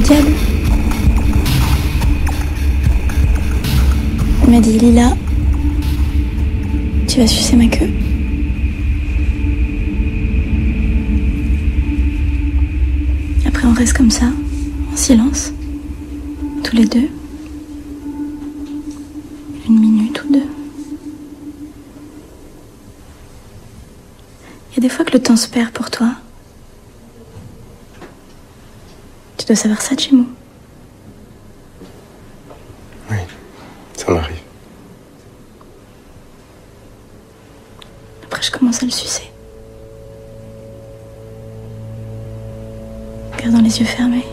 diable. Il m'a dit, Lila, tu vas sucer ma queue. Après on reste comme ça, en silence, tous les deux. 1 minute ou 2. Il y a des fois que le temps se perd pour toi. Tu dois savoir ça, Jimou. Oui, ça m'arrive. Après, je commence à le sucer. Gardant les yeux fermés.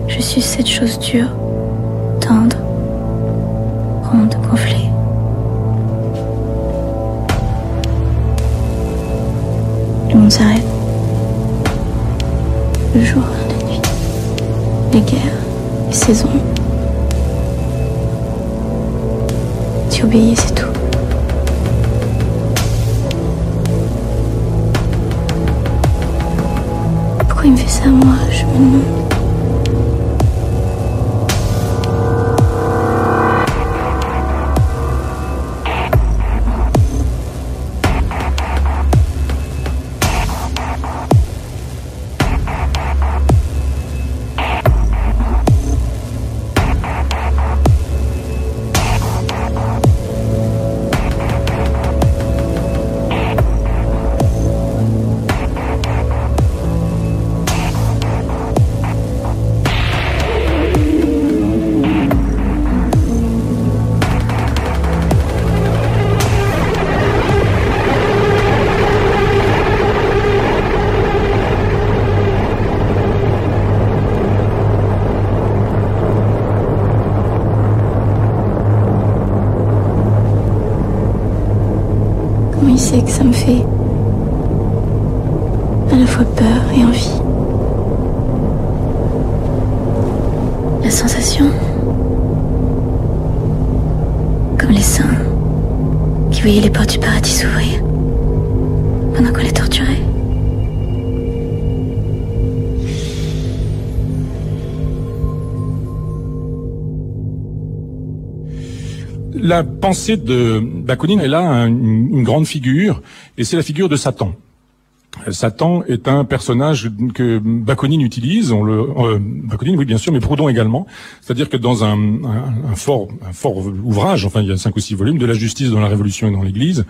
Je suce cette chose dure, tendre, ronde, gonflée. Le monde s'arrête. Le jour, la nuit. Les guerres, les saisons. Tu obéis, c'est tout. Pourquoi il me fait ça, moi? Je me demande. Comment il sait que ça me fait à la fois peur et envie? La sensation, comme les saints qui voyaient les portes du paradis s'ouvrir pendant qu'on les torturait. La pensée de Bakounine, elle a une grande figure, et c'est la figure de Satan. Satan est un personnage que Bakounine utilise, Bakounine, oui bien sûr, mais Proudhon également. C'est-à-dire que dans un fort ouvrage, enfin il y a 5 ou 6 volumes, de la justice dans la Révolution et dans l'Église,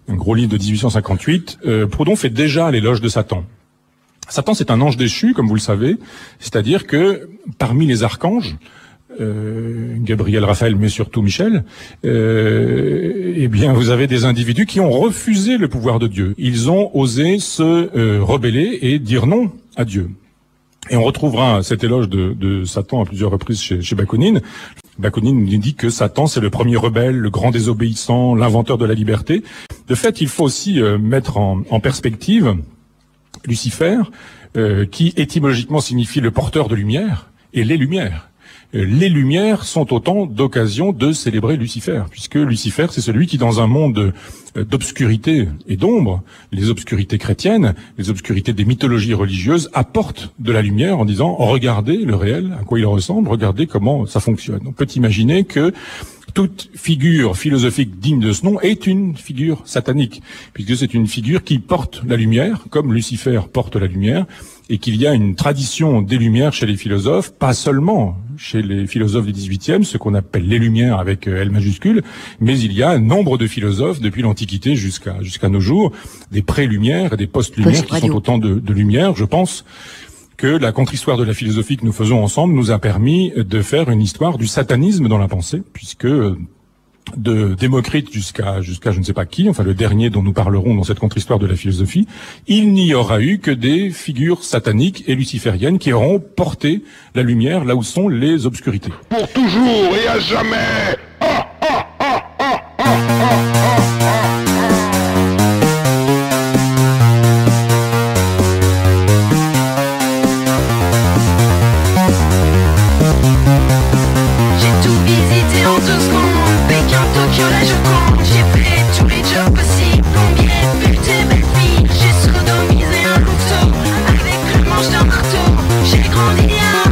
un gros livre de 1858, Proudhon fait déjà l'éloge de Satan. Satan, c'est un ange déchu, comme vous le savez, c'est-à-dire que parmi les archanges, Gabriel, Raphaël, mais surtout Michel, eh bien, vous avez des individus qui ont refusé le pouvoir de Dieu. Ils ont osé se rebeller et dire non à Dieu. Et on retrouvera cet éloge de Satan à plusieurs reprises chez Bakounine. Bakounine nous dit que Satan, c'est le premier rebelle, le grand désobéissant, l'inventeur de la liberté. De fait, il faut aussi mettre en perspective Lucifer, qui étymologiquement signifie le porteur de lumière, et les lumières. Les lumières sont autant d'occasions de célébrer Lucifer, puisque Lucifer, c'est celui qui, dans un monde d'obscurité et d'ombre, les obscurités chrétiennes, les obscurités des mythologies religieuses, apporte de la lumière en disant « Regardez le réel, à quoi il ressemble, regardez comment ça fonctionne ». On peut imaginer que toute figure philosophique digne de ce nom est une figure satanique, puisque c'est une figure qui porte la lumière, comme Lucifer porte la lumière, et qu'il y a une tradition des Lumières chez les philosophes, pas seulement chez les philosophes du XVIIIe, ce qu'on appelle les Lumières avec L majuscule, mais il y a nombre de philosophes depuis l'Antiquité jusqu'à nos jours, des pré-Lumières et des post-Lumières qui sont autant de lumières. Je pense que la contre-histoire de la philosophie que nous faisons ensemble nous a permis de faire une histoire du satanisme dans la pensée, puisque de Démocrite jusqu'à je ne sais pas qui, enfin le dernier dont nous parlerons dans cette contre-histoire de la philosophie, il n'y aura eu que des figures sataniques et lucifériennes qui auront porté la lumière là où sont les obscurités. Pour toujours et à jamais. J'ai tout visité en 2 secondes. Pékin, Tokyo, la Joconde. J'ai fait tous les jobs possibles. Combien grandir.